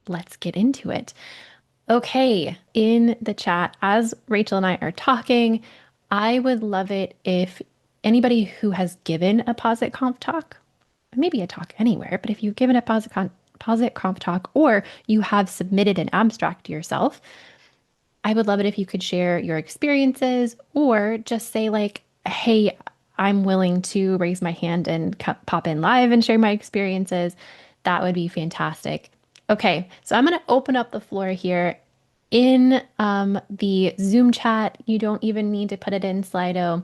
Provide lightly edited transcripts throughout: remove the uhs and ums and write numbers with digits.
let's get into it. Okay, in the chat, as Rachel and I are talking, I would love it if anybody who has given a Posit Conf talk, maybe a talk anywhere, but if you've given a Posit Conf talk or you have submitted an abstract yourself, I would love it if you could share your experiences or just say, like, hey, I'm willing to raise my hand and pop in live and share my experiences. That would be fantastic. Okay, so I'm going to open up the floor here in the Zoom chat. You don't even need to put it in Slido.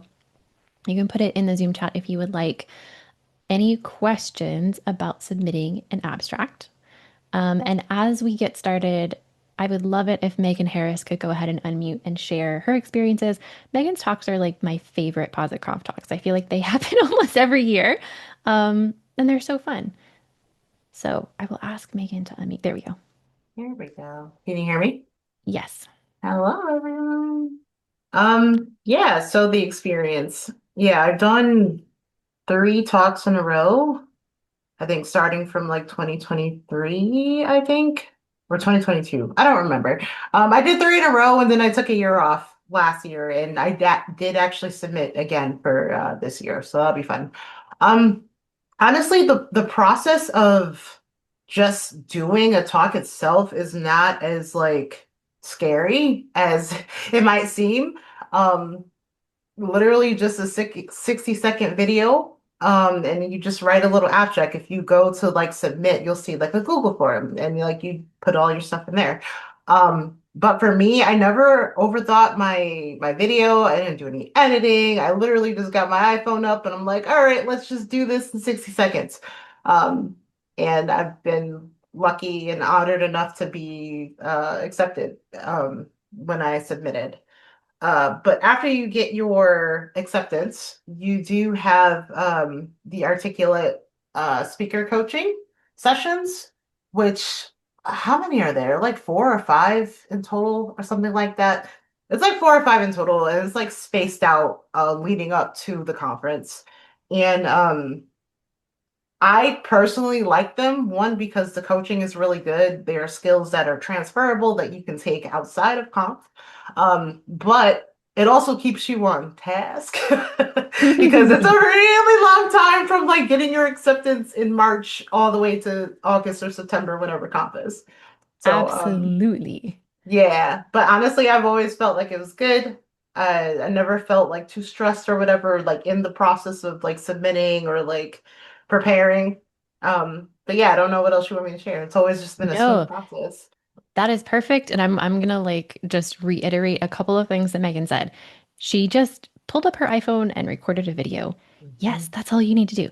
You can put it in the Zoom chat if you would like. Any questions about submitting an abstract? And as we get started, I would love it if Megan Harris could go ahead and unmute and share her experiences. Megan's talks are like my favorite PositConf talks. I feel like they happen almost every year, and they're so fun. So I will ask Megan to unmute. There we go. Here we go. Can you hear me? Yes. Hello, everyone. Yeah, so the experience. Yeah, I've done three talks in a row. I think starting from like 2023, I think, or 2022. I don't remember. I did three in a row and then I took a year off last year and I did actually submit again for this year, so that'll be fun. Um, Honestly, the process of just doing a talk itself is not as like scary as it might seem. Um, Literally just a 60-second video. And you just write a little abstract. If you go to like submit, you'll see like a Google form and like you put all your stuff in there. But for me, I never overthought my video. I didn't do any editing. I literally just got my iPhone up and I'm like, all right, let's just do this in 60 seconds. Um, and I've been lucky and honored enough to be accepted when I submitted. But after you get your acceptance, you do have the articulate speaker coaching sessions, which how many are there? Like four or five in total, or something like that. It's like four or five in total, and it's like spaced out leading up to the conference. And I personally like them, one, because the coaching is really good. They are skills that are transferable that you can take outside of conf. But it also keeps you on task because it's a really long time from like getting your acceptance in March all the way to August or September, whatever conf is. So Absolutely. yeah, but honestly, I've always felt like it was good. I never felt like too stressed or whatever, like in the process of like submitting or like preparing. But yeah, I don't know what else you want me to share. It's always just been a smooth No, process. that is perfect. And I'm gonna like just reiterate a couple of things that Megan said. She just pulled up her iPhone and recorded a video. Yes, Mhm. that's all you need to do.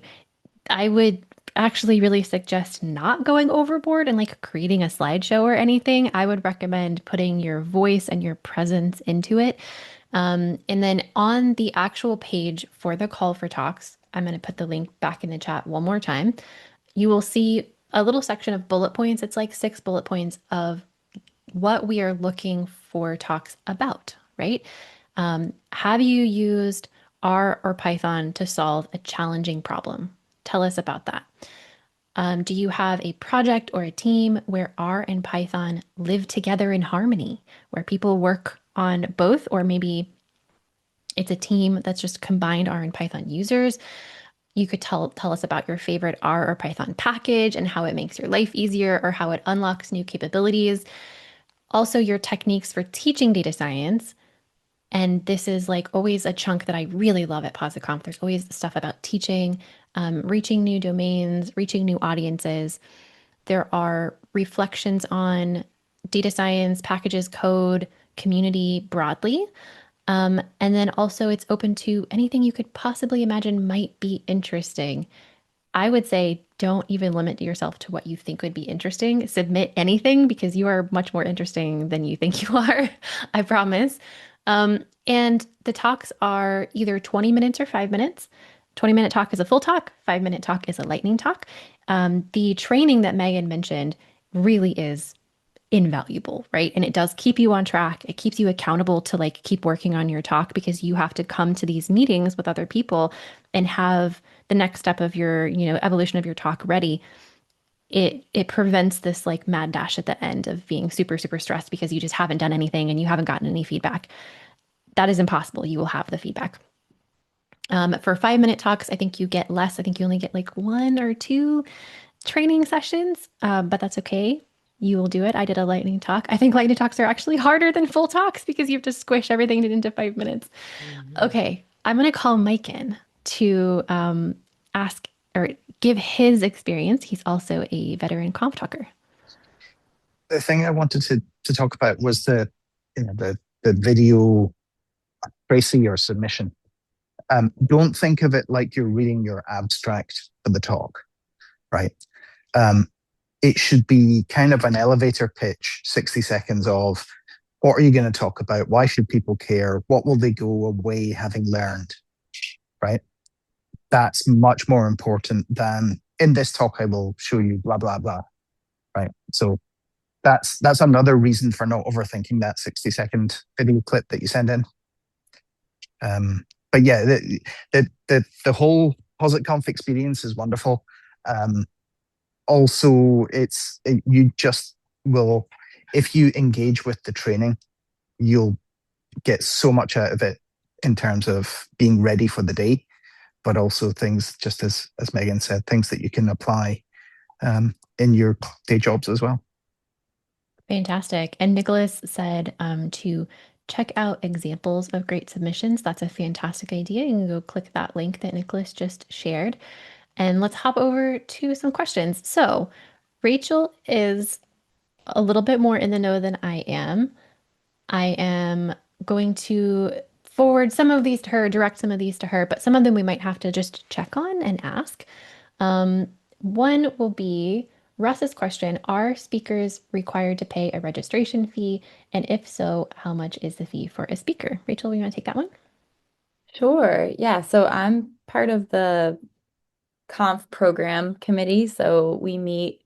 I would actually really suggest not going overboard and like creating a slideshow or anything. I would recommend putting your voice and your presence into it. And then on the actual page for the call for talks, I'm going to put the link back in the chat one more time. You will see a little section of bullet points. It's like 6 bullet points of what we are looking for talks about, right? Have you used R or Python to solve a challenging problem? Tell us about that. Do you have a project or a team where R and Python live together in harmony, where people work on both, or maybe it's a team that's just combined R and Python users? You could tell us about your favorite R or Python package and how it makes your life easier or how it unlocks new capabilities. Also, your techniques for teaching data science. And this is like always a chunk that I really love at PosiConf. There's always stuff about teaching, reaching new domains, reaching new audiences. There are reflections on data science, packages, code, community broadly. And then also, it's open to anything you could possibly imagine might be interesting. I would say don't even limit yourself to what you think would be interesting. Submit anything because you are much more interesting than you think you are. I promise. And the talks are either 20 minutes or 5 minutes. 20-minute talk is a full talk, 5-minute talk is a lightning talk. The training that Megan mentioned really is invaluable, right? And it does keep you on track. It keeps you accountable to like keep working on your talk because you have to come to these meetings with other people and have the next step of your, evolution of your talk ready. it prevents this like mad dash at the end of being super, super stressed because you just haven't done anything and you haven't gotten any feedback. That is impossible. You will have the feedback. For 5 minute talks, I think you get less. I think you only get like one or two training sessions, but that's okay. You will do it. I did a lightning talk. I think lightning talks are actually harder than full talks because you have to squish everything into 5 minutes. Mhm. Okay, I'm going to call Mike in to ask or give his experience. He's also a veteran conf talker. The thing I wanted to talk about was the video précis or submission. Don't think of it like you're reading your abstract for the talk, right? Um, it should be kind of an elevator pitch, 60 seconds of what are you going to talk about? Why should people care? What will they go away having learned, right? That's much more important than in this talk, I will show you blah, blah, blah, right? So that's another reason for not overthinking that 60-second video clip that you send in. But yeah, the whole PositConf experience is wonderful. Also, you just will, if you engage with the training, you'll get so much out of it in terms of being ready for the day, but also things, just as Megan said, things that you can apply in your day jobs as well. Fantastic. And Nicholas said to check out examples of great submissions. That's a fantastic idea. You can go click that link that Nicholas just shared. And let's hop over to some questions. So, Rachel is a little bit more in the know than I am. I am going to forward some of these to her, direct some of these to her, but some of them we might have to just check on and ask. Um, One will be Russ's question. Are speakers required to pay a registration fee? And if so, how much is the fee for a speaker? Rachel, you want to take that one? Sure. Yeah. So I'm part of the conf program committee. So we meet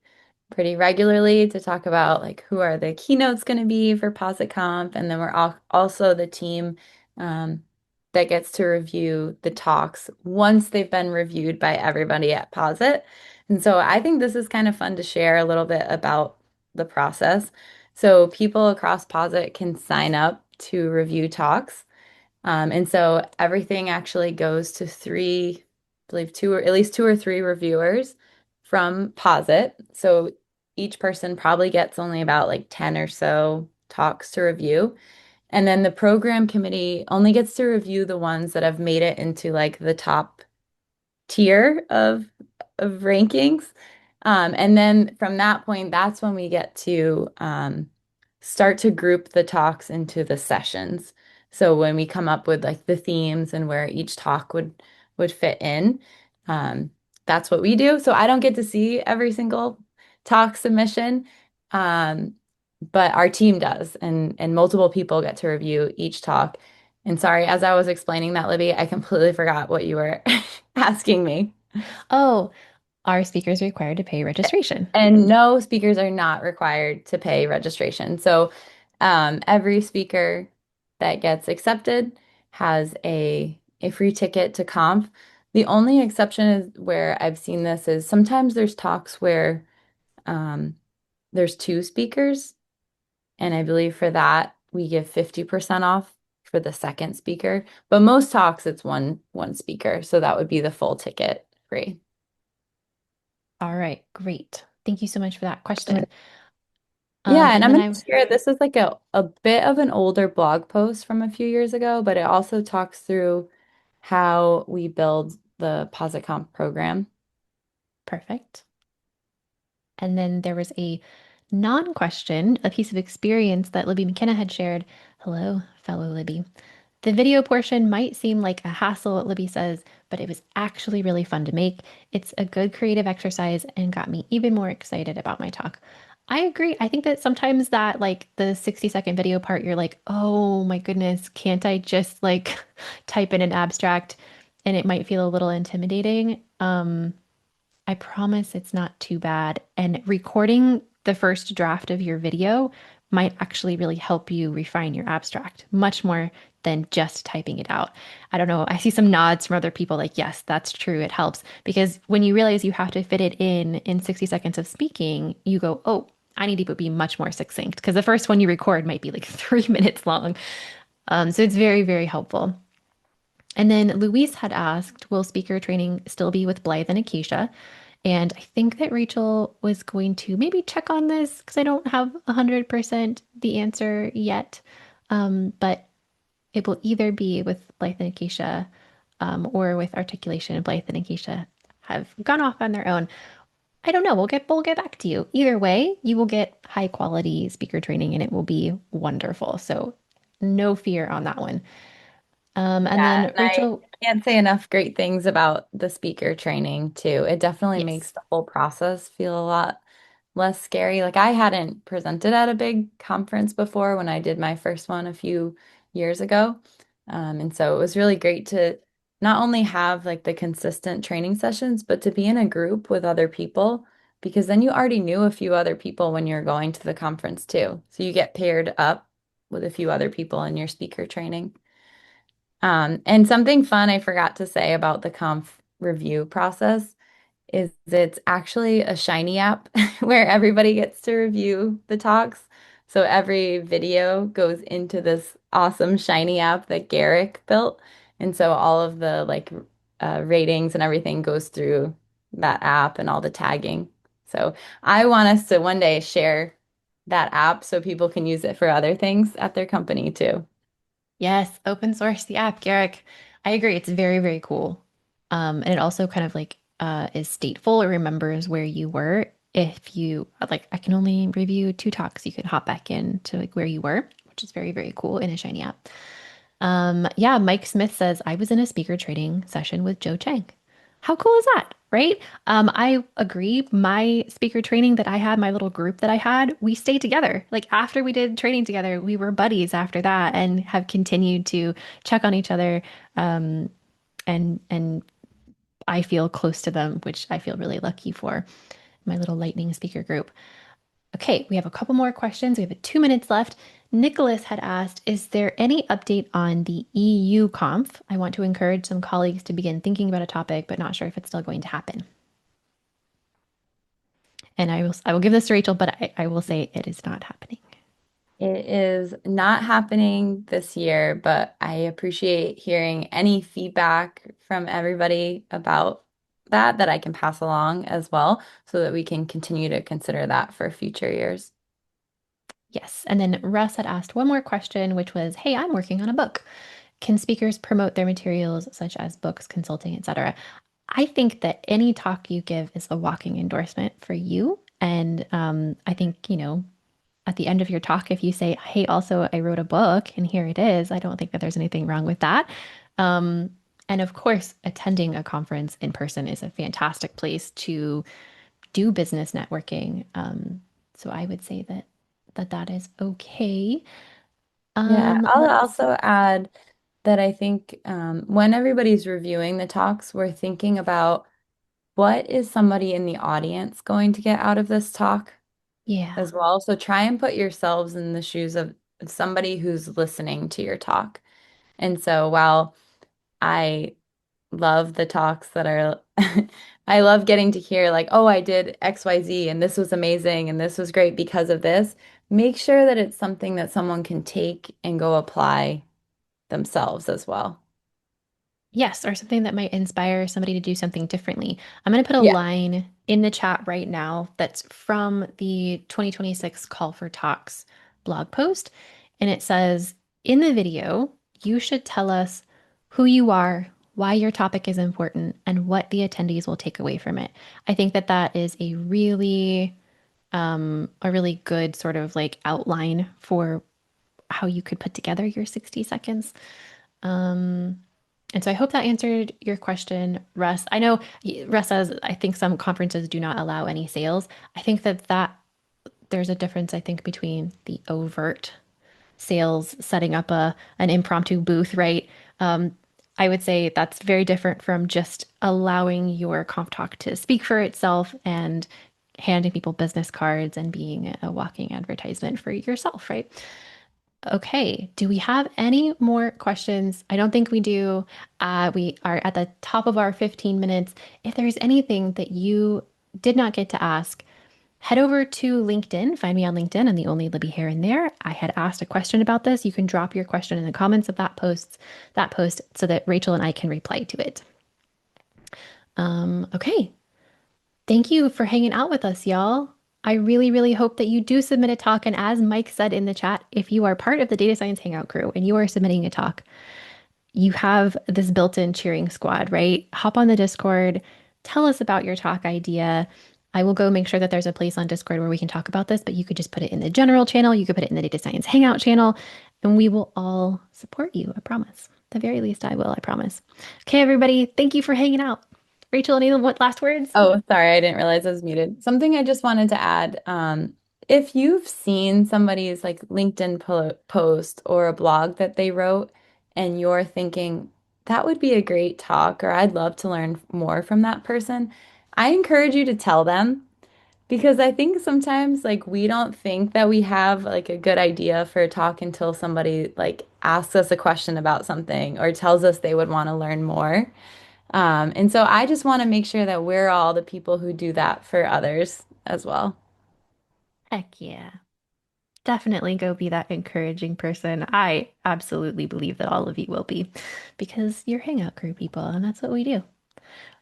pretty regularly to talk about like who are the keynotes going to be for PositConf. And then we're also the team um, that gets to review the talks once they've been reviewed by everybody at Posit. And so I think this is kind of fun to share a little bit about the process. So people across Posit can sign up to review talks. And so everything actually goes to three, I believe two or at least two or three reviewers from Posit. So each person probably gets only about like 10 or so talks to review. And then the program committee only gets to review the ones that have made it into like the top tier of rankings. And then from that point, that's when we get to start to group the talks into the sessions. So when we come up with like the themes and where each talk would fit in, um, that's what we do. So I don't get to see every single talk submission, um, but our team does, and multiple people get to review each talk. And sorry, as I was explaining that, Libby, I completely forgot what you were asking me. Oh, are speakers required to pay registration? And no, speakers are not required to pay registration. So every speaker that gets accepted has a free ticket to conf. The only exception is where I've seen this is sometimes there's talks where um, there's two speakers, and I believe for that we give 50% off for the second speaker. But most talks it's one speaker, so that would be the full ticket free. All right, great. Thank you so much for that question. Yeah, and And I'm then going I, to share this is like a bit of an older blog post from a few years ago, but it also talks through how we build the PositComp program. perfect. And then there was a non-question, a piece of experience that Libby McKenna had shared. Hello, fellow Libby. The video portion might seem like a hassle, Libby says, but it was actually really fun to make. It's a good creative exercise and got me even more excited about my talk. I agree. I think that sometimes that like the 60-second video part, you're like, oh my goodness, can't I just like type in an abstract? And it might feel a little intimidating. I promise it's not too bad. And recording the first draft of your video might actually really help you refine your abstract much more than just typing it out. I don't know. I see some nods from other people like, yes, that's true. It helps because when you realize you have to fit it in 60 seconds of speaking, you go, oh, I need to be much more succinct because the first one you record might be like 3 minutes long. So it's very, very helpful. And then Louise had asked, will speaker training still be with Blythe and Acacia? And I think that Rachel was going to maybe check on this because I don't have 100% the answer yet. But it will either be with Blythe and Acacia or with articulation. Blythe and Acacia have gone off on their own. I don't know. We'll get back to you. Either way, you will get high quality speaker training and it will be wonderful. So no fear on that one. And Yeah, then and I Rachel, can't say enough great things about the speaker training too. It definitely makes yes. the whole process feel a lot less scary. Like I hadn't presented at a big conference before when I did my first one a few years ago. And so it was really great to not only have like the consistent training sessions, but to be in a group with other people because then you already knew a few other people when you're going to the conference too. So you get paired up with a few other people in your speaker training. And something fun I forgot to say about the conf review process is it's actually a Shiny app where everybody gets to review the talks. So every video goes into this awesome Shiny app that Garrick built. And so all of the like ratings and everything goes through that app and all the tagging. So I want us to one day share that app so people can use it for other things at their company too. Yes, open source the app, Garrick. I agree. It's very, very cool. And it also kind of like is stateful. It remembers where you were. If you like, I can only review two talks. You can hop back in to like where you were, which is very, very cool in a Shiny app. Yeah, Mike Smith says I was in a speaker training session with Joe Chang. How cool is that, right? I agree. My speaker training that I had, my little group that I had, we stayed together. Like after we did training together, we were buddies after that and have continued to check on each other. Um, and I feel close to them, which I feel really lucky for my little lightning speaker group. Okay, we have a couple more questions. We have 2 minutes left. Nicholas had asked, is there any update on the EU conf? I want to encourage some colleagues to begin thinking about a topic, but not sure if it's still going to happen. And I will give this to Rachel, but I will say it is not happening. It is not happening this year, but I appreciate hearing any feedback from everybody about that I can pass along as well so that we can continue to consider that for future years. Yes. And then Russ had asked one more question, which was, hey, I'm working on a book. Can speakers promote their materials such as books, consulting, etc.? I think that any talk you give is a walking endorsement for you. And I think, at the end of your talk, if you say, hey, also, I wrote a book and here it is, I don't think that there's anything wrong with that. Um, and of course, attending a conference in person is a fantastic place to do business networking. So I would say that is okay. Yeah, I'll Let's also add that I think when everybody's reviewing the talks, we're thinking about what is somebody in the audience going to get out of this talk Yeah. as well. So try and put yourselves in the shoes of somebody who's listening to your talk. And so while I love the talks that are, I love getting to hear like, oh, I did XYZ and this was amazing and this was great because of this. Make sure that it's something that someone can take and go apply themselves as well. Yes, or something that might inspire somebody to do something differently. I'm going to put a Yeah. line in the chat right now that's from the 2026 Call for Talks blog post. And it says, in the video, you should tell us who you are, why your topic is important, and what the attendees will take away from it. I think that that is a really good sort of like outline for how you could put together your 60 seconds. Um, and so I hope that answered your question, Russ. I know Russ says I think some conferences do not allow any sales. I think that there's a difference, I think, between the overt sales, setting up an impromptu booth, right? I would say that's very different from just allowing your comp talk to speak for itself and handing people business cards and being a walking advertisement for yourself, right? Okay, do we have any more questions? I don't think we do. We are at the top of our 15 minutes. If there's anything that you did not get to ask, head over to LinkedIn. Find me on LinkedIn. I'm the only Libby Heeren there. I had asked a question about this. You can drop your question in the comments of that post so that Rachel and I can reply to it. Okay. Thank you for hanging out with us, y'all. I really, really hope that you do submit a talk. And as Mike said in the chat, if you are part of the Data Science Hangout crew and you are submitting a talk, you have this built-in cheering squad, right? Hop on the Discord, tell us about your talk idea. I will go make sure that there's a place on Discord where we can talk about this, but you could just put it in the general channel, you could put it in the Data Science Hangout channel, and we will all support you, I promise. At the very least, I will, I promise. Okay, everybody, thank you for hanging out. Rachel, any last words? Oh, sorry, I didn't realize I was muted. Something I just wanted to add, if you've seen somebody's like LinkedIn post or a blog that they wrote and you're thinking that would be a great talk or I'd love to learn more from that person, I encourage you to tell them because I think sometimes like we don't think that we have like a good idea for a talk until somebody like asks us a question about something or tells us they would want to learn more. And so I just want to make sure that we're all the people who do that for others as well. Heck yeah. Definitely go be that encouraging person. I absolutely believe that all of you will be because you're Hangout crew people, and that's what we do.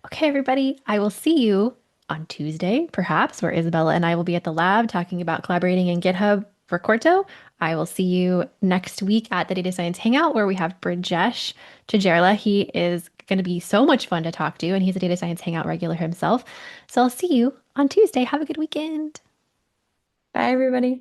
Okay, everybody, I will see you on Tuesday, perhaps, where Isabella and I will be at the lab talking about collaborating in GitHub for Corto. I will see you next week at the Data Science Hangout, where we have Brajesh Chajerla. He is going to be so much fun to talk to, and he's a Data Science Hangout regular himself. So I'll see you on Tuesday. Have a good weekend. Bye, everybody.